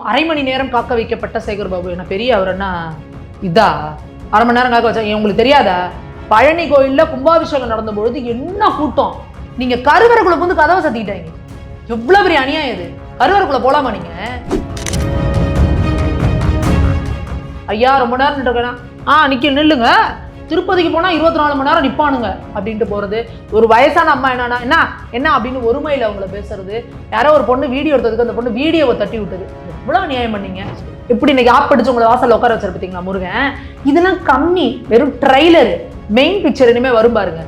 அரை மணி நேரம் காக்க வைக்கப்பட்ட சேகர் பாபு என்ன பெரிய அவர் என்ன இதா அரை மணி நேரம் காக்க வச்சா உங்களுக்கு தெரியாதா? பழனி கோயில்ல கும்பாபிஷேகம் நடந்த பொழுது என்ன கூட்டம்! நீங்க கருவறைக்குள்ள வந்து கதவை சத்திக்கிட்டாங்க. எவ்வளவு பெரிய அநியாயம் இது! கருவறைக்குள்ள போலாமா நீங்க? ஐயா ரொம்ப நேரம் நிற்க நில்லுங்க. திருப்பதிக்கு போனா 24 மணி நேரம் நிப்பானுங்க அப்படின்ட்டு போறது. ஒரு வயசான அம்மா என்னன்னா என்ன என்ன அப்படின்னு ஒருமையில அவங்கள பேசுறது. யாரோ ஒரு பொண்ணு வீடியோ எடுத்ததுக்கு அந்த பொண்ணு வீடியோவை தட்டி விட்டது. எவ்வளவு நியாயம் பண்ணீங்க! எப்படி இன்னைக்கு ஆப் படிச்சு உங்களை வாசல்ல உட்கார வச்சிருப்பீங்களா முருகன்? இதெல்லாம் கம்மி, வெறும் ட்ரைலர். மெயின் பிக்சர் இனிமே வரும் பாருங்க.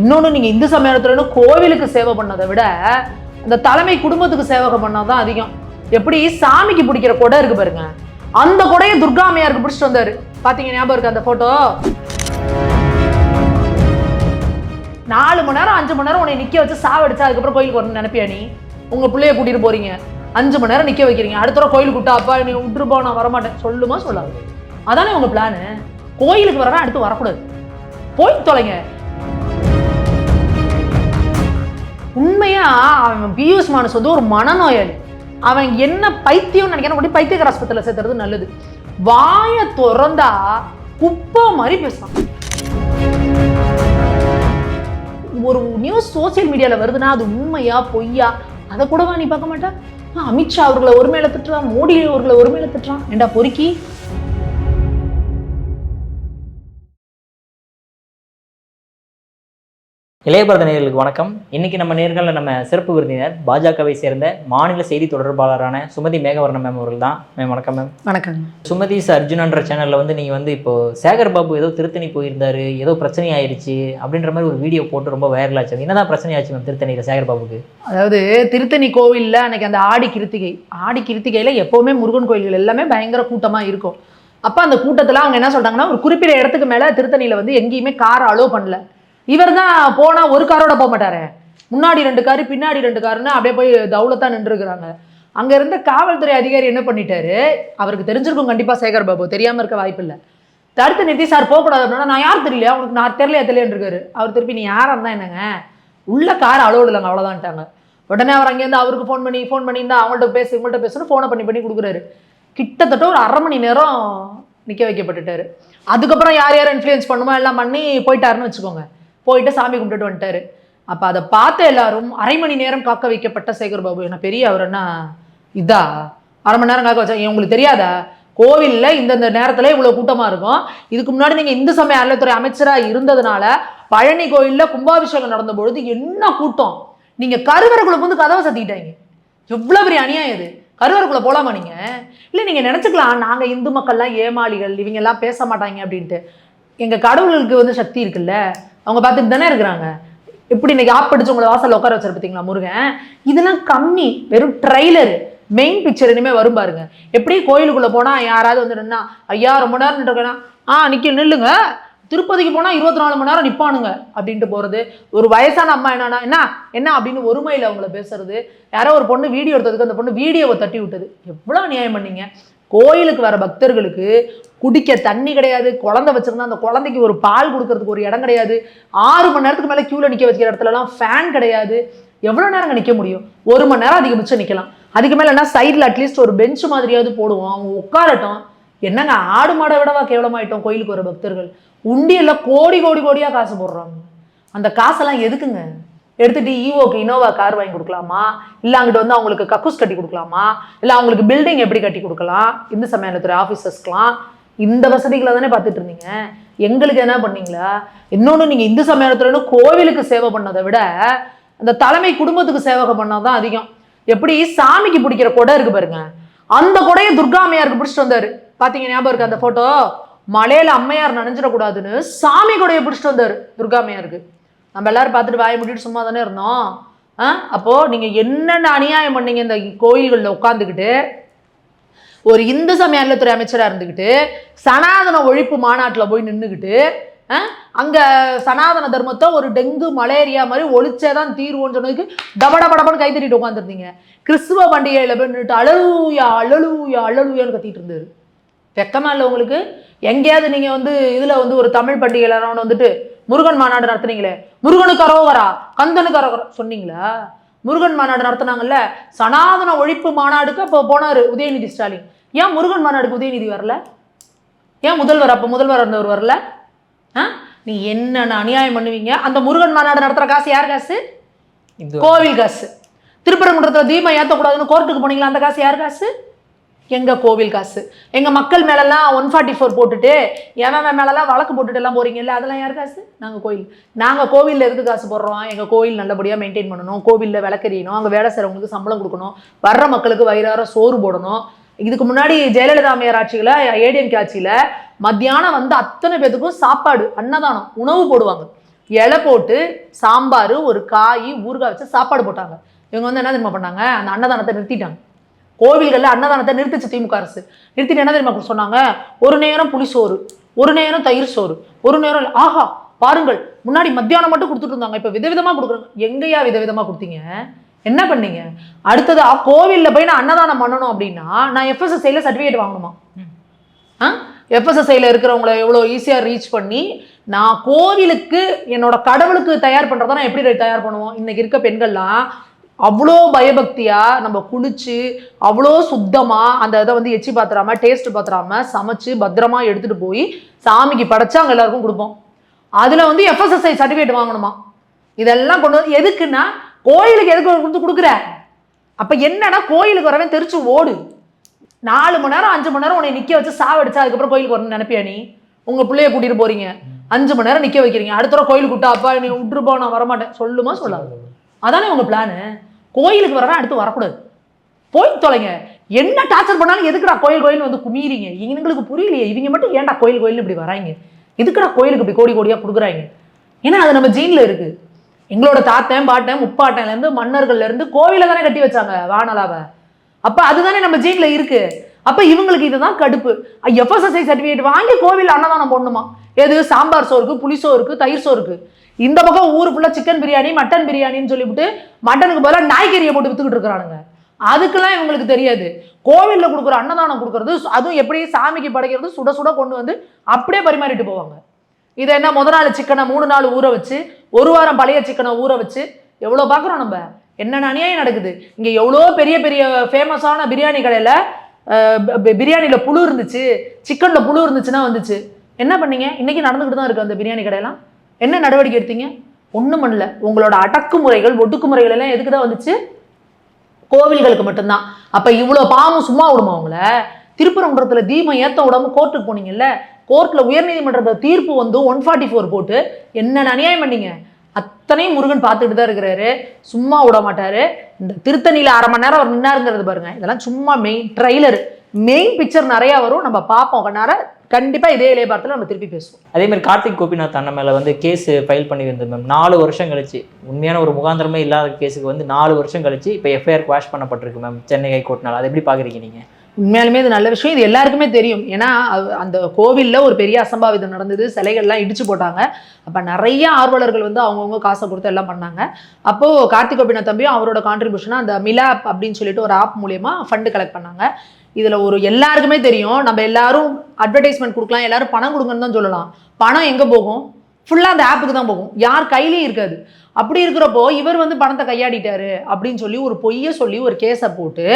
இன்னொன்னு, நீங்க இந்து சமயத்துல கோவிலுக்கு சேவை பண்ணதை விட அந்த தலைமை குடும்பத்துக்கு சேவகம் பண்ணாதான் அதிகம். எப்படி சாமிக்கு பிடிக்கிற கொடை இருக்கு பாருங்க, அந்த கொடையை துர்கா அம்மையாருக்கு பிடிச்சிட்டு வந்தாரு. பாத்தீங்க, ஞாபகம் இருக்கு அந்த போட்டோ? 4 மணி நேரம் 5 மணி நேரம் உன்னை நிக்க வச்சு சாவடிச்சா அதுக்கப்புறம் கோயிலுக்கு வரணும்னு நினைப்பியா? நீ உங்க பிள்ளைய கூட்டிட்டு போறீங்க, 5 மணி நேரம் நிக்க வைக்கிறீங்க, அடுத்த தடவை கோயிலுக்கு விட்டா அப்பா நீ விட்டுருப்பா நான் வரமாட்டேன் சொல்லுமா சொல்லாது? அதானே உங்க பிளானு. கோயிலுக்கு வரனா அடுத்து வரக்கூடாது, போய் தொலைங்க. உண்மையா அவன் பியூஷ் மானஸ் வந்து ஒரு மனநோயாளி. அவன் என்ன பைத்தியம் நினைக்கிறான், பைத்தியக்கார ஆஸ்பத்திரியில் சேர்த்துறது நல்லது. வாயை திறந்தா குப்பை மாதிரி பேசுறான். ஒரு நியூஸ் சோசியல் மீடியால வருதுன்னா அது உண்மையா பொய்யா அதை கூடவா நீ பார்க்க மாட்டா? அமித்ஷா அவர்களை ஒரு மேல திட்டுறான், மோடி அவர்களை ஒரு மேல திட்டுறான். ஏண்டா பொறுக்கி! இளையபாரத நேயர்களுக்கு வணக்கம். இன்னைக்கு நம்ம நேர்களில் நம்ம சிறப்பு விருந்தினர் பாஜகவை சேர்ந்த மாநில செய்தி தொடர்பாளரான சுமதி மேகவர்ணன் மேம் அவர்கள் தான். மேம் வணக்கம். மேம் வணக்கம். சுமதிஸ் அர்ஜுனன்ற சேனலில் வந்து நீங்கள் வந்து இப்போ சேகர் பாபு ஏதோ திருத்தணி போயிருந்தாரு, ஏதோ பிரச்சனை ஆயிடுச்சு அப்படின்ற மாதிரி ஒரு வீடியோ போட்டு ரொம்ப வைரல் ஆச்சு. என்னதான் பிரச்சனை ஆச்சு மேம் திருத்தணியில் சேகர் பாபுக்கு? அதாவது திருத்தணி கோவிலில் அன்னைக்கு அந்த ஆடி கிருத்திகையில் எப்போவுமே முருகன் கோயில்கள் எல்லாமே பயங்கர கூட்டமாக இருக்கும். அப்போ அந்த கூட்டத்தில் அவங்க என்ன சொல்கிறாங்கன்னா, ஒரு குறிப்பிட்ட இடத்துக்கு மேலே திருத்தணியில் வந்து எங்கேயுமே கார் அலோவ் பண்ணல. இவர் தான் போனால் ஒரு காரோட போக மாட்டாரு, முன்னாடி 2 காரு பின்னாடி 2 காருன்னு அப்படியே போய் தௌலத்தான் நின்றுருக்குறாங்க. அங்கே இருந்த காவல்துறை அதிகாரி என்ன பண்ணிட்டாரு, அவருக்கு தெரிஞ்சிருக்கும் கண்டிப்பாக சேகர் பாபு, தெரியாமல் இருக்க வாய்ப்பு இல்லை. தடுத்து நிறுத்தி சார் போகக்கூடாது அப்படின்னா, நான் யார் தெரியலையா உனக்கு, நான் தெரியலையான்னு இருக்காரு. அவர் திருப்பி நீ யாராக இருந்தால் என்னங்க, உள்ள கார் அலோடு இல்லைங்க அவ்வளோதான்ட்டாங்க. உடனே அவர் அங்கேருந்து அவருக்கு ஃபோன் பண்ணி இருந்தால் இவங்கள்ட்ட பேசுன்னு ஃபோனை பண்ணி கொடுக்குறாரு. கிட்டத்தட்ட ஒரு அரை மணி நேரம் நிற்க வைக்கப்பட்டுட்டாரு. அதுக்கப்புறம் யார் இன்ஃப்ளூயன்ஸ் பண்ணுமோ எல்லாம் பண்ணி போயிட்டாருன்னு வச்சுக்கோங்க. போயிட்டு சாமி கும்பிட்டுட்டு வந்துட்டாரு. அப்போ அதை பார்த்து எல்லாரும் அரை மணி நேரம் காக்க வைக்கப்பட்ட சேகர் பாபு என்ன பெரிய அவர் என்ன இதா அரை மணி நேரம் காக்க வச்சா உங்களுக்கு தெரியாதா? கோவிலில் இந்த நேரத்தில் இவ்வளோ கூட்டமாக இருக்கும். இதுக்கு முன்னாடி நீங்கள் இந்து சமய அறநிலையத்துறை அமைச்சராக இருந்ததுனால பழனி கோயிலில் கும்பாபிஷேகம் நடந்த பொழுது என்ன கூட்டம்! நீங்கள் கருவறைக்குள்ள வந்து கதவை சத்திக்கிட்டாங்க. எவ்வளோ பெரிய அநியாயம் இது! கருவறைக்குள்ள போலாமா நீங்க? இல்லை நீங்கள் நினச்சிக்கலாம் நாங்கள் இந்து மக்கள்லாம் ஏமாளிகள், இவங்க எல்லாம் பேச மாட்டாங்க அப்படின்ட்டு. எங்கள் கடவுளுக்கு வந்து சக்தி இருக்குல்ல, அவங்க பார்த்துட்டு தானே இருக்கிறாங்க. எப்படி இன்னைக்கு ஆப் படிச்சு உங்களை வாசல்ல உட்கார வச்சிருப்பீங்களா முருகன்? இதெல்லாம் கம்மி, வெறும் ட்ரைலர். மெயின் பிக்சர் இனிமே வரும் பாருங்க. எப்படி கோயிலுக்குள்ள போனா யாராவது வந்து நின்னா ஐயா ரொம்ப நேரம் நிற்க நில்லுங்க. திருப்பதிக்கு போனா 24 மணி நேரம் நிப்பானுங்க அப்படின்ட்டு போறது. ஒரு வயசான அம்மா என்னன்னா என்ன என்ன அப்படின்னு ஒருமையில அவங்கள பேசுறது. யாரோ ஒரு பொண்ணு வீடியோ எடுத்ததுக்கு அந்த பொண்ணு வீடியோவை தட்டி விட்டது. எவ்வளவு நியாயம் பண்ணீங்க! கோயிலுக்கு வர பக்தர்களுக்கு குடிக்க தண்ணி கிடையாது, குழந்தை வச்சிருந்தா அந்த குழந்தைக்கு ஒரு பால் கொடுக்கறதுக்கு ஒரு இடம் கிடையாது, 6 மணி நேரத்துக்கு மேலே கியூவில் நிற்க வைக்கிற இடத்துலலாம் ஃபேன் கிடையாது. எவ்வளோ நேரம் நிற்க முடியும்? 1 மணி நேரம் அதிகபட்சம் நிற்கலாம். அதுக்கு மேலே என்ன சைடில் அட்லீஸ்ட் ஒரு பெஞ்ச் மாதிரியாவது போடுவோம், அவங்க உட்காரட்டும். என்னங்க ஆடு மாடை விடவா கேவலமாயிட்டோம் கோயிலுக்கு வர பக்தர்கள்? உண்டியெல்லாம் கோடியாக காசு போடுறாங்க. அந்த காசெல்லாம் எதுக்குங்க? எடுத்துகிட்டு ஈவோக்கு இனோவா கார் வாங்கி கொடுக்கலாமா, இல்லை அங்கிட்டு வந்து அவங்களுக்கு கக்கூஸ் கட்டி கொடுக்கலாமா, இல்லை அவங்களுக்கு பில்டிங் எப்படி கட்டி கொடுக்கலாம், இந்து சமயத்துறை ஆஃபீஸர்ஸ்க்கெலாம் இந்த வசதிகளை தானே பார்த்துட்டு இருந்தீங்க. எங்களுக்கு என்ன பண்ணீங்களா? இன்னொன்று, நீங்கள் இந்து சமயத்துறை கோவிலுக்கு சேவை பண்ணதை விட அந்த தலைமை குடும்பத்துக்கு சேவகம் பண்ணாதான் அதிகம். எப்படி சாமிக்கு பிடிக்கிற கொடை இருக்கு பாருங்க, அந்த கொடையை துர்கா அம்மையாருக்கு பிடிச்சிட்டு வந்தாரு. பார்த்தீங்க, ஞாபகம் இருக்கு அந்த ஃபோட்டோ? மலையில் அம்மையார் நனைஞ்சிடக்கூடாதுன்னு சாமி கொடையை பிடிச்சிட்டு வந்தார் துர்கா அம்மையாருக்கு. நம்ம எல்லாரும் பார்த்துட்டு வாயை முடிட்டு சும்மா தானே இருந்தோம். அப்போது நீங்கள் என்னென்ன அநியாயம் பண்ணீங்க இந்த கோயில்களில் உட்காந்துக்கிட்டு? ஒரு இந்து சமய அறநிலையத்துறை அமைச்சராக இருந்துக்கிட்டு சனாதன ஒழிப்பு மாநாட்டில் போய் நின்றுக்கிட்டு அங்கே சனாதன தர்மத்தை ஒரு டெங்கு மலேரியா மாதிரி ஒழிச்சேதான் தீர்வோன்னு சொன்னதுக்கு டபடபடபன்னு கை தட்டிட்டு உட்காந்துருந்தீங்க. கிறிஸ்துவ பண்டிகையில் போய் நின்றுட்டு அழலுயான்னு கத்திட்டு இருந்தாரு. வெக்கமா இல்லை உங்களுக்கு? எங்கேயாவது நீங்கள் வந்து இதில் வந்து ஒரு தமிழ் பண்டிகையில் வந்துட்டு முருகன் மாநாடு நடத்துனீங்களே, முருகனுக்கு அரோகரா கந்தனுக்கு அரோகரா சொன்னீங்களா? முருகன் மாநாடு நடத்தினாங்கல்ல, சனாதன ஒழிப்பு மாநாடுக்கு அப்போ போனாரு உதயநிதி ஸ்டாலின். ஏன் முருகன் மாநாடுக்கு உதயநிதி வரல? ஏன் முதல்வர் இருந்தவர் வரல? நீ என்ன அநியாயம் பண்ணுவீங்க? அந்த முருகன் மாநாடு நடத்துற காசு யார் காசு? கோவில் காசு. திருப்பரங்குன்றத்தில் தீபம் ஏற்றக்கூடாதுன்னு கோர்ட்டுக்கு போனீங்களா, அந்த காசு யார் காசு? எங்க கோவில் காசு. எங்க மக்கள் மேலெல்லாம் 144 போட்டுட்டு எவன் மேலெல்லாம் வழக்கு போட்டுட்டு எல்லாம் போறீங்கல்ல, அதெல்லாம் யார் காசு? நாங்க கோவில்ல எதுக்கு காசு போடுறோம்? எங்க கோவில் நல்லபடியா மெயின்டைன் பண்ணணும், கோவில்ல விளக்கறியணும், அங்க வேலை செய்றவங்களுக்கு சம்பளம் கொடுக்கணும், வர்ற மக்களுக்கு வயிறார சோறு போடணும். இதுக்கு முன்னாடி ஜெயலலிதா அம்மையார் ஆட்சியில, ஏடிஎம்கே ஆட்சியில மத்தியானம் வந்து அத்தனை பேத்துக்கும் சாப்பாடு, அன்னதானம், உணவு போடுவாங்க. இலை போட்டு சாம்பார், ஒரு காய், ஊறுகாய் வச்சு சாப்பாடு போட்டாங்க. இவங்க வந்து என்ன தெரியுமா பண்ணாங்க? அந்த அன்னதானத்தை நிறுத்திட்டாங்க. கோவில்களில் அன்னதானத்தை நிறுத்திச்சு திமுக அரசு. நிறுத்திட்டு என்ன தெரியுமா சொன்னாங்க? ஒரு நேரம் புளிசோறு, ஒரு நேரம் தயிர் சோறு, ஒரு நேரம் ஆஹா பாருங்கள், முன்னாடி மத்தியானம் மட்டும் கொடுத்துட்டு இருந்தாங்க, இப்ப விதவிதமா கொடுக்குறாங்க. எங்கேயா விதவிதமா கொடுத்தீங்க? என்ன பண்ணீங்க? அடுத்ததா கோவில்ல போய் நான் அன்னதானம் பண்ணணும் அப்படின்னா நான் FSSAIல சர்டிஃபிகேட் வாங்கணுமா? FSSAIல இருக்கிறவங்களை எவ்வளோ ஈஸியாக ரீச் பண்ணி நான் கோவிலுக்கு என்னோட கடவுளுக்கு தயார் பண்ணுறதா நான் எப்படி தயார் பண்ணுவோம்? இன்னைக்கு இருக்க பெண்கள்லாம் அவ்வளோ பயபக்தியா நம்ம குளிச்சு அவ்வளோ சுத்தமா அந்த இதை வந்து எச்சி பாத்திராம டேஸ்ட் பாத்திராம சமைச்சு பத்திரமா எடுத்துட்டு போய் சாமிக்கு படைச்சா அங்கே எல்லாருக்கும் கொடுப்போம். அதுல வந்து FSSAI சர்டிஃபிகேட் வாங்கணுமா? இதெல்லாம் கொண்டு வந்து எதுக்குன்னா கோயிலுக்கு எதுக்கு கொடுக்குற? அப்ப என்னன்னா கோயிலுக்கு வரவே தெரிச்சு ஓடு. 4 மணி நேரம் 5 மணி நேரம் உன்னை நிக்க வச்சு சாவடிச்சா அதுக்கப்புறம் கோயிலுக்கு வரணும்னு நினைப்பியா? நீ உங்க பிள்ளைய கூட்டிட்டு போறீங்க, 5 மணி நேரம் நிக்க வைக்கிறீங்க, அடுத்த தடவை கோயிலுக்கு விட்டா அப்பா நீ விட்டுருப்பா நான் வரமாட்டேன் சொல்லுமா? சொல்லாது. அதானே உங்க பிளானு. கோயிலுக்கு வரவே அடுத்து வரக்கூடாது, போய் தொலைங்க. என்ன டார்ச்சர் பண்ணாலும் எதுக்குடா கோயில் வந்து குமிறீங்க? எங்களுக்கு புரியலையே, இவங்க மட்டும் ஏன்டா கோயில் இப்படி வராங்க? எதுக்குடா கோயிலுக்கு இப்படி கோடி கோடியா கொடுக்குறாங்க? ஏன்னா அது நம்ம ஜீன்ல இருக்கு. எங்களோட தாத்தன் பாட்டன் முப்பாட்டன்ல இருந்து மன்னர்கள்ல இருந்து கோவில தானே கட்டி வச்சாங்க வானலாவை. அப்ப அதுதானே நம்ம ஜீன்ல இருக்கு. அப்ப இவங்களுக்கு இதுதான் கடுப்பு. FSSAI சர்டிஃபிகேட் வாங்கி கோவில் அன்னதானம் போடணுமா? எது? சாம்பார் சோறுக்கு, புளிசோருக்கு, தயிர் சோறுக்கு. இந்த பக்கம் ஊரு ஃபுல்லா சிக்கன் பிரியாணி, மட்டன் பிரியாணின்னு சொல்லிவிட்டு மட்டனுக்கு பதிலாக நாய்கறியை போட்டு வித்துக்கிட்டு இருக்கிறானுங்க. அதுக்கெல்லாம் இவங்களுக்கு தெரியாது. கோவில்ல கொடுக்குற அன்னதானம் கொடுக்கறது, அதுவும் எப்படி சாமிக்கு படைக்கிறது, சுட சுட கொண்டு வந்து அப்படியே பரிமாறிட்டு போவாங்க. இதை என்ன முத நாள் சிக்கனை 3 நாள் ஊற வச்சு, 1 வாரம் பழைய சிக்கனை ஊற வச்சு எவ்வளவு பாக்குறோம் நம்ம. என்னென்ன அநியாயம் நடக்குது இங்க. எவ்வளோ பெரிய பெரிய ஃபேமஸான பிரியாணி கடையில பிரியாணியில புழு இருந்துச்சு, சிக்கன்ல புழு இருந்துச்சுன்னா வந்துச்சு. என்ன பண்ணீங்க? இன்னைக்கு நடந்துகிட்டு தான் இருக்கு அந்த பிரியாணி கடையெல்லாம். என்ன நடவடிக்கை எடுத்தீங்க? ஒண்ணும் பண்ணல. உங்களோட அடக்குமுறைகள் ஒடுக்குமுறைகள் எல்லாம் எதுக்குதான் வந்துச்சு? கோவில்களுக்கு மட்டும்தான். அப்ப இவ்வளவு பாவம் சும்மா விடுமா அவங்கள? திருப்பரங்குன்றத்துல தீபம் ஏத்த விடாம கோர்ட்டுக்கு போனீங்கல்ல, கோர்ட்ல உயர்நீதிமன்றத்தை தீர்ப்பு வந்து 144 போட்டு என்ன அநியாயம் பண்ணீங்க? அத்தனையும் முருகன் பார்த்துட்டு தான் இருக்கிறாரு, சும்மா விட மாட்டாரு. இந்த திருத்தணியில 1/2 மணி நேரம் அவர் நின்னாருங்கிறது பாருங்க, இதெல்லாம் சும்மா ட்ரெய்லர். மெயின் பிக்சர் நிறைய வரும், நம்ம பார்ப்போம். கண்டிப்பா இதே இளையபாரத்தில் நம்ம திருப்பி பேசுவோம். அதே மாதிரி கார்த்திக் கோபிநாத் அண்ணன் மேல வந்து கேஸ் ஃபைல் பண்ணியிருந்தது மேம். 4 வருஷம் கழிச்சு, உண்மையான ஒரு முகாந்திரமே இல்லாத கேஸுக்கு வந்து 4 வருஷம் கழிச்சு இப்போ FIR குவாஷ் பண்ணப்பட்டிருக்கு மேம் சென்னை ஹைகோர்ட்னால. அதை எப்படி பாக்குறீங்க நீங்க? உண்மையாலுமே இது நல்ல விஷயம். இது எல்லாருக்குமே தெரியும். ஏன்னா அந்த கோவிலில் ஒரு பெரிய அசம்பாவிதம் நடந்தது, சிலைகள்லாம் இடிச்சு போட்டாங்க. அப்போ நிறைய ஆர்வலர்கள் வந்து அவங்கவுங்க காசை கொடுத்து எல்லாம் பண்ணாங்க. அப்போது கார்த்திக் கோபிநாத் தம்பியும் அவரோட கான்ட்ரிபியூஷனாக அந்த மிலாப் அப்படின்னு சொல்லிட்டு ஒரு ஆப் மூலயமா ஃபண்டு கலெக்ட் பண்ணாங்க. இதில் ஒரு எல்லாருக்குமே தெரியும், நம்ம எல்லாரும் அட்வர்டைஸ்மெண்ட் கொடுக்கலாம், எல்லாரும் பணம் கொடுங்கன்னு தான் சொல்லலாம். பணம் எங்கே போகும்? ஃபுல்லாக அந்த ஆப்புக்கு தான் போகும், யார் கையிலையும் இருக்காது. அப்படி இருக்கிறப்போ இவர் வந்து பணத்தை கையாடிட்டாரு அப்படின்னு சொல்லி ஒரு பொய்யை சொல்லி ஒரு கேஸை போட்டு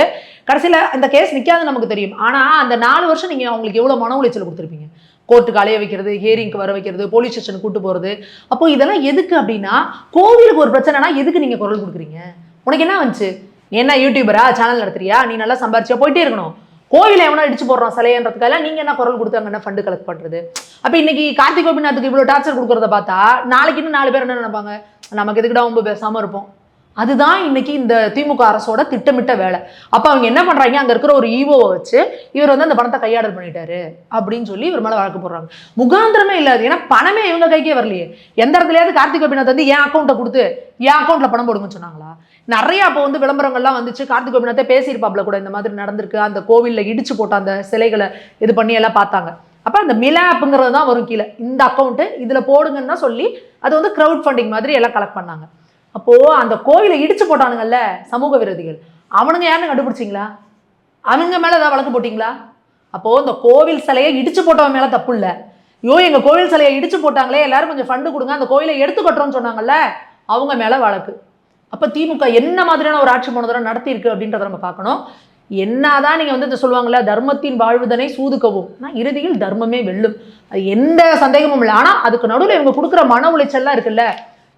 கடைசியில் அந்த கேஸ் நிற்காது நமக்கு தெரியும். ஆனால் அந்த 4 வருஷம் நீங்கள் அவங்களுக்கு எவ்வளோ மன உளைச்சல் கொடுத்துருப்பீங்க? கோர்ட்டுக்கு அலைய வைக்கிறது, ஹியரிங்க்கு வர வைக்கிறது, போலீஸ் ஸ்டேஷனுக்கு கூட்டு போகிறது. அப்போ இதெல்லாம் எதுக்கு அப்படின்னா, கோவிலுக்கு ஒரு பிரச்சனைனா எதுக்கு நீங்கள் குரல் கொடுக்குறீங்க? உனக்கு என்ன வந்துச்சு? என்ன யூடியூபரா, சேனல் நடத்துறியா, நீ நல்லா சம்பாரிச்சியா போயிட்டே இருக்கணும். கோவிலை எவனா இடிச்சு போடுறான் சிலையன்றதுக்காக நீங்க என்ன குரல் கொடுத்தாங்கன்னா ஃபண்டு கலெக்ட் பண்றது? அப்ப இன்னைக்கு கார்த்திக் கோபிநாத்துக்கு இவ்வளவு டார்ச்சர் கொடுக்கறத பார்த்தா நாளைக்கு இன்னும் 4 பேர் என்ன நினைப்பாங்க? நமக்கு எதுக்குடா ரொம்ப பேசாம இருப்போம். அதுதான் இன்னைக்கு இந்த திமுக அரசோட திட்டமிட்ட வேலை. அப்ப அவங்க என்ன பண்றாங்க, அங்க இருக்கிற ஒரு ஈவோவை வச்சு இவர் வந்து அந்த பணத்தை கையாடல் பண்ணிட்டாரு அப்படின்னு சொல்லி இவர் மேல வழக்கு போடுறாங்க. முகாந்திரமே இல்லாது. ஏன்னா பணமே இவங்க கைக்கே வரலையே. எந்த இடத்துலயாவது கார்த்திக் கோபிநாத் வந்து என் அக்கௌண்ட்டை கொடுத்து என் அக்கௌண்ட்ல பணம் போடுங்கன்னு சொன்னாங்களா? நிறைய அப்போ வந்து விளம்பரங்கள்லாம் வந்துச்சு. கார்த்திக் கோபிநாத்தை பேசியிருப்பாப்ல கூட, இந்த மாதிரி நடந்திருக்கு, அந்த கோவில்ல இடிச்சு போட்ட அந்த சிலைகளை இது பண்ணி எல்லாம் பார்த்தாங்க. அப்ப அந்த மிலாப்புங்கிறது தான் வரும் கீழே, இந்த அக்கௌண்ட் இதுல போடுங்கன்னு தான் சொல்லி அது வந்து கிரவுட் ஃபண்டிங் மாதிரி எல்லாம் கலெக்ட் பண்ணாங்க. அப்போ அந்த கோயிலை இடிச்சு போட்டானுங்கல்ல சமூக விரோதிகள், அவனுங்க யாருன்னு கண்டுபிடிச்சிங்களா? அவங்க மேல ஏதாவது வழக்கு போட்டீங்களா? அப்போ இந்த கோவில் சிலையை இடிச்சு போட்டவன் மேல தப்பு இல்லை. எங்க கோவில் சிலையை இடிச்சு போட்டாங்களே, எல்லாரும் கொஞ்சம் ஃபண்டு கொடுங்க, அந்த கோயிலை எடுத்து கட்டுறோம்னு சொன்னாங்கல்ல, அவங்க மேல வழக்கு. அப்ப திமுக என்ன மாதிரியான ஒரு ஆட்சி போன தடவை நடத்தி இருக்கு அப்படின்றத நம்ம பார்க்கணும். என்னதான் நீங்க வந்து சொல்லுவாங்கல்ல, தர்மத்தின் வாழ்வுதனை சூதுக்கவும், இறுதியில் தர்மமே வெல்லும், அது எந்த சந்தேகமும் இல்லை. ஆனா அதுக்கு நடுவில் இவங்க கொடுக்குற மன உளைச்சல்லாம் இருக்குல்ல,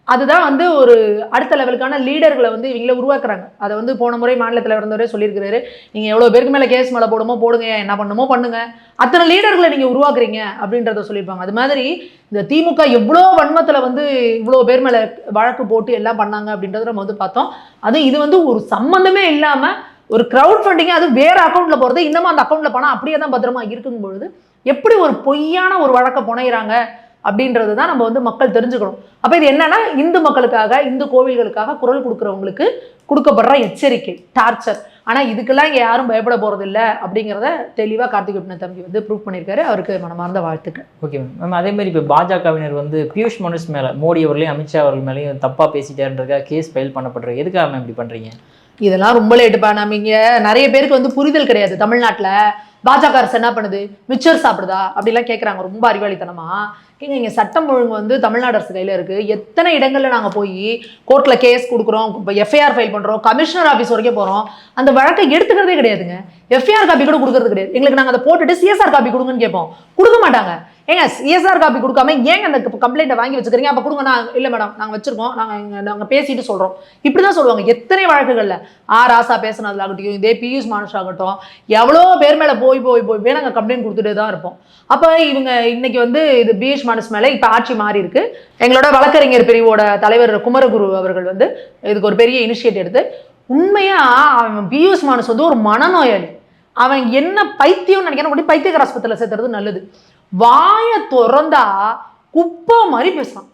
அதுதான் வந்து ஒரு அடுத்த லெவலுக்கான லீடர்களை வந்து இவங்கள உருவாக்குறாங்க. அதை வந்து போன முறை மாநில தலைவர் இருந்தவரே சொல்லியிருக்கிறாரு, நீங்க எவ்வளவு பேருக்கு மேல கேஸ் மேல போடுமோ போடுங்க, என்ன பண்ணுமோ பண்ணுங்க, அத்தனை லீடர்களை நீங்க உருவாக்குறீங்க அப்படின்றத சொல்லியிருப்பாங்க. அது மாதிரி இந்த திமுக எவ்வளோ வன்மத்துல வந்து இவ்வளோ பேர் மேல வழக்கு போட்டு எல்லாம் பண்ணாங்க அப்படின்றத நம்ம வந்து பார்த்தோம். அது இது வந்து ஒரு சம்பந்தமே இல்லாம ஒரு கிரவுட் ஃபண்டிங், அது வேற அக்கௌண்ட்ல போறது, இன்னமும் அந்த அக்கௌண்ட்ல பணம் அப்படியே தான் பத்திரமா இருக்கும் பொழுது எப்படி ஒரு பொய்யான ஒரு வழக்கை புனைகிறாங்க அப்படின்றது தான் நம்ம வந்து மக்கள் தெரிஞ்சுக்கணும். அப்ப இது என்னன்னா, இந்து மக்களுக்காக, இந்து கோவில்களுக்காக குரல் கொடுக்குறவங்களுக்கு கொடுக்கப்படுற எச்சரிக்கை, டார்ச்சர். ஆனா இதுக்கெல்லாம் இங்க யாரும் பயப்பட போறது இல்லை அப்படிங்கிறத தெளிவா கார்த்திக் தம்பி வந்து ப்ரூவ் பண்ணியிருக்காரு. அவருக்கு மனமார்ந்த வாழ்த்துக்கள். Okay ma'am. அதே மாதிரி இப்போ பாஜகவினர் வந்து பியூஷ் மனுஷ் மேல, மோடி அவர்களையும் அமித்ஷா அவர்கள் மேலேயும் தப்பா பேசிட்டாருன்றதுக்காக கேஸ் ஃபைல் பண்ணப்படுறது. எதுக்காக மேம் இப்படி பண்றீங்க? இதெல்லாம் ரொம்ப லேட்டுப்பா. நம்ம இங்க நிறைய பேருக்கு வந்து புரிதல் கிடையாது. தமிழ்நாட்டுல பாஜக அரசு என்ன பண்ணுது, மிச்சர் சாப்பிடுதா அப்படிலாம் கேட்குறாங்க ரொம்ப அறிவாளித்தனமா. ஏங்க இங்கே சட்டம் ஒழுங்கு வந்து தமிழ்நாடு அரசு கையில் இருக்குது. எத்தனை இடங்களில் நாங்கள் போய் கோர்ட்டில் கேஸ் கொடுக்குறோம், இப்போ எஃப்ஐஆர் ஃபைல் பண்ணுறோம், கமிஷனர் ஆஃபீஸ் வரைக்கும் போகிறோம், அந்த வழக்கை எடுத்துக்கிறதே கிடையாதுங்க. எஃப்ஐஆர் காப்பி கூட கொடுக்கறது கிடையாது. எங்களுக்கு நாங்கள் அதை போட்டுட்டு சிஎஸ்ஆர் காப்பி கொடுங்கன்னு கேட்போம், கொடுக்க மாட்டாங்க. ஏங்க சிஎஸ்ஆர் காப்பி கொடுக்காம ஏங்க அந்த கம்ப்ளைண்ட்டை வாங்கி வச்சுக்கிறீங்க? அப்போ கொடுங்க. நான் இல்லை மேடம், நாங்கள் வச்சிருக்கோம், நாங்கள் பேசிட்டு சொல்கிறோம், இப்படி தான் சொல்லுவாங்க. எத்தனை வழக்குகளில் ராசா பேசினதுலாகட்டும், இதே பியூஷ் மனுஷ் ஆகட்டும், எவ்வளோ பேர் மேலே போய் நாங்கள் கம்ப்ளைண்ட் கொடுத்துட்டே தான் இருப்போம். அப்போ இவங்க இன்னைக்கு வந்து இது பியூஷ் மனுஷ் மேலே இப்போ ஆட்சி மாறி இருக்கு. எங்களோட வழக்கறிஞர் பிரிவோட தலைவர் குமரகுரு அவர்கள் வந்து இதுக்கு ஒரு பெரிய இனிஷியேட் எடுத்து, உண்மையா அவன் பியூஷ் மனுஷ் வந்து ஒரு மனநோயாளி, அவன் என்ன பைத்தியம் நினைக்கிறேன், பைத்தியக்கார ஆஸ்பத்திரியில் சேர்த்துறது நல்லது. வாய திறந்தா குப்பை மாதிரி பேசுறான்,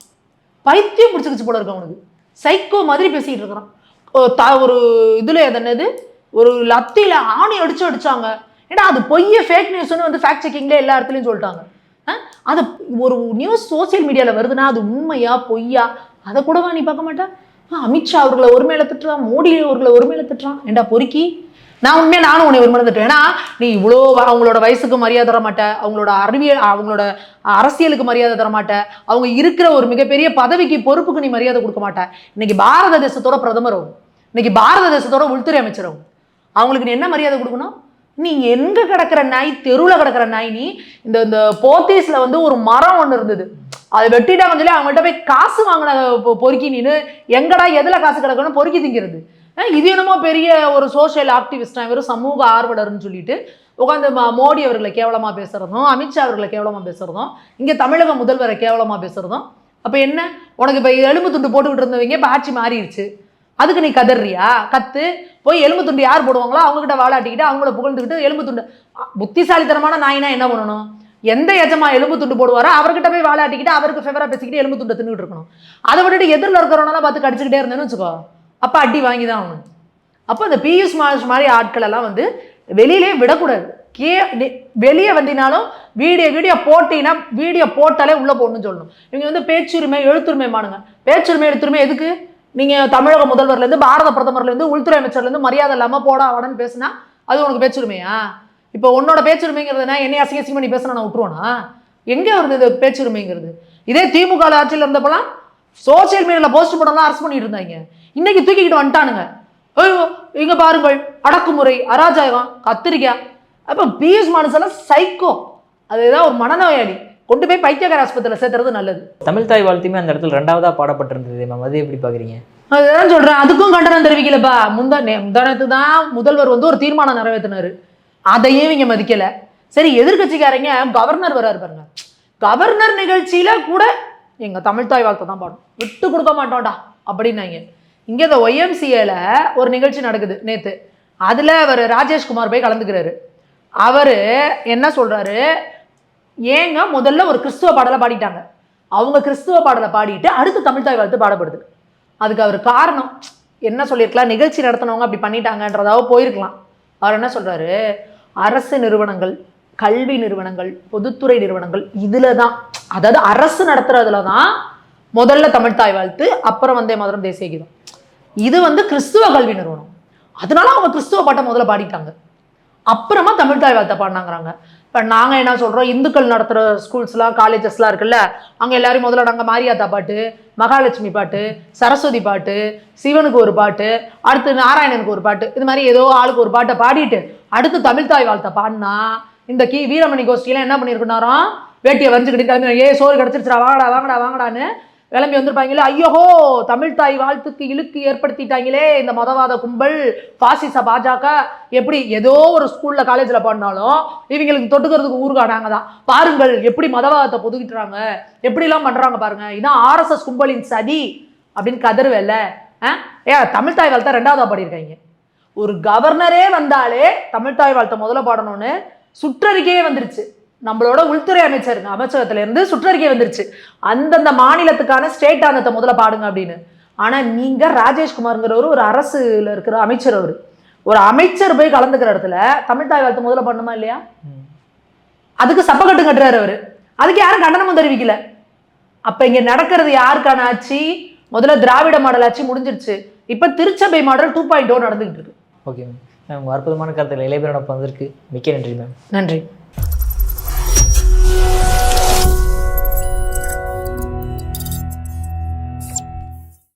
பைத்தியம் பிடிச்சிக்கிச்சு போல இருக்கு அவனுக்கு, சைக்கோ மாதிரி பேசிட்டு இருக்கிறான். ஒரு இதுல என்னது, ஒரு லத்தியில ஆணி அடிச்சாங்க. ஏன்னா அது பொய்ய ஃபேக் நியூஸ்னு வந்து ஃபேக்ட் செக்கிங்ல எல்லா இடத்துலையும் சொல்லிட்டாங்க. அது ஒரு நியூஸ் சோசியல் மீடியாவில் வருதுன்னா அது உண்மையா பொய்யா அதை கூடவா நீ பார்க்க மாட்டேன்? அமித்ஷா அவர்களை ஒரு மேல திட்டுறான், மோடி அவர்களை ஒரு மேல திட்டுறான். ஏண்டா பொறுக்கி, நான் உண்மையாக நானும் உன்னை ஒரு மேல திட்டுவேன். ஏன்னா நீ இவ்வளோ அவங்களோட வயசுக்கு மரியாதை தர மாட்டேன், அவங்களோட அறிவியல், அவங்களோட அரசியலுக்கு மரியாதை தர மாட்டேன், அவங்க இருக்கிற ஒரு மிகப்பெரிய பதவிக்கு பொறுப்புக்கு நீ மரியாதை கொடுக்க மாட்டேன். இன்னைக்கு பாரத தேசத்தோட பிரதமர் ஆகும், இன்னைக்கு பாரத தேசத்தோட உள்துறை அமைச்சரும், அவங்களுக்கு நீ என்ன மரியாதை கொடுக்கணும்? நீ எங்க கிடக்கிற நாய், தெருவில் கிடக்கிற நாய். நீ இந்த போத்தீஸ்ல வந்து ஒரு மரம் ஒன்று இருந்தது, அதை வெட்டிட்டாங்க சொல்லி அவங்கள்ட்ட போய் காசு வாங்கின பொறுக்கி, நீனு எங்கடா எதுல காசு கிடக்கணும் பொறுக்கி திங்கிறது. இது என்னமோ பெரிய ஒரு சோசியல் ஆக்டிவிஸ்டா, வெறும் சமூக ஆர்வலர்னு சொல்லிட்டு உட்காந்து மோடி அவர்களை கேவலமா பேசுறதும், அமித்ஷா அவர்களை கேவலமா பேசுறதும், இங்க தமிழக முதல்வரை கேவலமா பேசுறதும். அப்ப என்ன, உனக்கு இப்ப எலும்பு துண்டு போட்டுக்கிட்டு இருந்தவங்க இப்ப ஆட்சி மாறிடுச்சு, அதுக்கு நீ கதறியா? கத்து போய் எலும்பு துண்டு யார் போடுவாங்களோ அவங்ககிட்ட வாழாட்டிக்கிட்டு அவங்கள புகழ்ந்துக்கிட்டு எலும்பு துண்டு. புத்திசாலித்தனமான நாயினா என்ன பண்ணணும்? எந்த எஜமா எலும்பு துண்டு போடுவாரோ அவர்கிட்ட போய் வாழாட்டிக்கிட்டு அவருக்கு ஃபேவரா பேசிக்கிட்டு எலும்பு துண்டை தின்னுட்டு இருக்கணும். அதை விட்டுட்டு எதிரில் இருக்கிறவனெல்லாம் பார்த்து கடிச்சுக்கிட்டே இருந்தேன்னு வச்சுக்கோ, அப்ப அடி வாங்கி தான் ஆகணும். அப்போ இந்த பியூஷ் மனுஷ் மாதிரி ஆட்கள் எல்லாம் வந்து வெளியிலே விடக்கூடாது. வெளியே வந்தினாலும் வீடியோ போட்டீங்கன்னா வீடியோ போட்டாலே உள்ள போடணும்னு சொல்லணும். இவங்க வந்து பேச்சுரிமை எழுத்துரிமை மானுங்க. பேச்சுரிமை எழுத்துரிமை எதுக்கு? நீங்க தமிழக முதல்வர்ல இருந்து, பாரத பிரதமர்ல இருந்து, உள்துறை அமைச்சர்ல இருந்து மரியாதை இல்லாம போடா வாடன்னு பேசினா அது உனக்கு பேச்சுரிமையா? இப்போ உன்னோட பேச்சுரிமைங்கிறதுனா என்னை அசிங்கம் பண்ணி பேசினா நான் விட்டுருவானா? எங்க வருது இது பேச்சுரிமைங்கிறது? இதே திமுக ஆட்சியில் இருந்தப்பெல்லாம் சோசியல் மீடியால போஸ்ட் போடலாம் அரெஸ்ட் பண்ணிட்டு இருந்தாங்க. இன்னைக்கு தூக்கிக்கிட்டு வந்துட்டானுங்க. ஐயோ இங்க பாருங்கள், அடக்குமுறை, அராஜகம், கத்திரிக்காய். அப்ப பியூஷ் மனுஷ் எல்லாம் சைக்கோ, அதுதான் ஒரு மனநோயாளி, கொண்டு போய் பைத்தியக்கார ஆஸ்பத்திரியில் சேர்த்துறது நல்லது. தமிழ் தாய் வாழ்த்துமே அந்த இடத்துல 2வதா பாடப்பட்டிருந்தது மேம், அது எப்படி பாக்குறீங்க? அதுதான் சொல்றேன், அதுக்கும் கண்டனம் தெரிவிக்கலப்பா. முந்தானத்து தான் முதல்வர் வந்து ஒரு தீர்மானம் நிறைவேற்றினாரு, அதையும் இவங்க மதிக்கல. சரி, எதிர்கட்சிக்காரங்க கவர்னர் வராரு பாருங்க, கவர்னர் நிகழ்ச்சியில கூட எங்க தமிழ் தாய் வாழ்த்தை தான் பாடும், விட்டு கொடுக்க மாட்டோம்டா அப்படின்னாங்க. இங்க இந்த ஒய்எம்சிஏல ஒரு நிகழ்ச்சி நடக்குது நேத்து, அதுல அவர் ராஜேஷ்குமார் போய் கலந்துக்கிறாரு. அவரு என்ன சொல்றாரு, ஏங்க முதல்ல ஒரு கிறிஸ்துவ பாடலை பாடிட்டாங்க, அவங்க கிறிஸ்துவ பாடலை பாடிட்டு அடுத்து தமிழ் தாய் வாழ்த்து பாடப்படுது. அதுக்கு அவர் காரணம் என்ன சொல்லியிருக்கலாம், நிகழ்ச்சி நடத்தினவங்க அப்படி பண்ணிட்டாங்கன்றதாவது போயிருக்கலாம். அவர் என்ன சொல்றாரு, அரசு நிறுவனங்கள், கல்வி நிறுவனங்கள், பொதுத்துறை நிறுவனங்கள், இதுல தான், அதாவது அரசு நடத்துறதுல தான் முதல்ல தமிழ் தாய் வாழ்த்து, அப்புறம் வந்தே மாதரம் தேசிய கீதம். இது வந்து கிறிஸ்துவ கல்வி நிறுவனம், அதனால அவங்க கிறிஸ்துவ பாட்டை முதல்ல பாடிட்டாங்க. அப்புறமா தமிழ் தாய் வாழ்த்தை பாடினாங்கிறாங்க. இப்போ நாங்கள் என்ன சொல்கிறோம், இந்துக்கள் நடத்துகிற ஸ்கூல்ஸ்லாம் காலேஜஸ்லாம் இருக்குல்ல, அங்கே எல்லாரும் முதல்ல நாங்கள் மாரியாத்தா பாட்டு, மகாலட்சுமி பாட்டு, சரஸ்வதி பாட்டு, சிவனுக்கு ஒரு பாட்டு, அடுத்து நாராயணனுக்கு ஒரு பாட்டு, இது மாதிரி ஏதோ ஆளுக்கு ஒரு பாட்டை பாடிட்டு அடுத்து தமிழ் தாய் வாழ்த்தை பாடினா இந்த வீரமணி கோஷ்டியெல்லாம் என்ன பண்ணியிருக்கணும், வேட்டியை வரைஞ்சுக்கிட்டு கிளம்பி சோறு கிடச்சிருச்சுடா வாங்கடா வாங்கடா வாங்கடான்னு கிளம்பி வந்திருப்பாங்களே. ஐயோஹோ தமிழ் தாய் வாழ்த்துக்கு இழுக்கு ஏற்படுத்திட்டாங்களே இந்த மதவாத கும்பல், பாசிச பாஜக. எப்படி ஏதோ ஒரு ஸ்கூல்ல காலேஜில் பாடினாலும் இவங்களுக்கு தொட்டுக்கிறதுக்கு ஊருகானாங்க தான். பாருங்கள் எப்படி மதவாதத்தை பொதுக்கிட்டுறாங்க, எப்படிலாம் பண்றாங்க பாருங்க, இதான் RSS கும்பலின் சதி அப்படின்னு கதறுவேல்ல. தமிழ் தாய் வாழ்த்தை 2வதா பாடியிருக்காங்க. ஒரு கவர்னரே வந்தாலே தமிழ் தாய் வாழ்த்தை முதல்ல பாடணும்னு சுற்றறிக்கையே வந்துருச்சு. நம்மளோட உள்துறை அமைச்சகத்துல இருந்து சுற்றறிக்கை வந்துருச்சு, அந்தந்த மாநிலத்துக்கான ஸ்டேட் ஆனத்தை முதல்ல பாடுங்க அப்படின்னு. ஆனா நீங்க ராஜேஷ்குமார்ங்கிறவர் ஒரு அரசுல இருக்கிற அமைச்சர், அவரு ஒரு அமைச்சர் போய் கலந்துக்கிற இடத்துல தமிழ் தாய் வாழ்த்து முதல்ல பண்ணணுமா இல்லையா? அதுக்கு சப்பக்கட்டு கட்டுறாரு அவரு, அதுக்கு யாரும் கண்டனமும் தெரிவிக்கல. அப்ப இங்க நடக்கிறது யாருக்கான ஆட்சி? முதல்ல திராவிட மாடல் ஆட்சி முடிஞ்சிருச்சு, இப்ப திருச்சபை மாடல் 2.0 நடந்துகிட்டு இருக்கு. ஓகே மேம், அற்புதமான கருத்துக்கள் இளையபிரானப்ப வந்திருக்கு. மிக்க நன்றி மேம். நன்றி.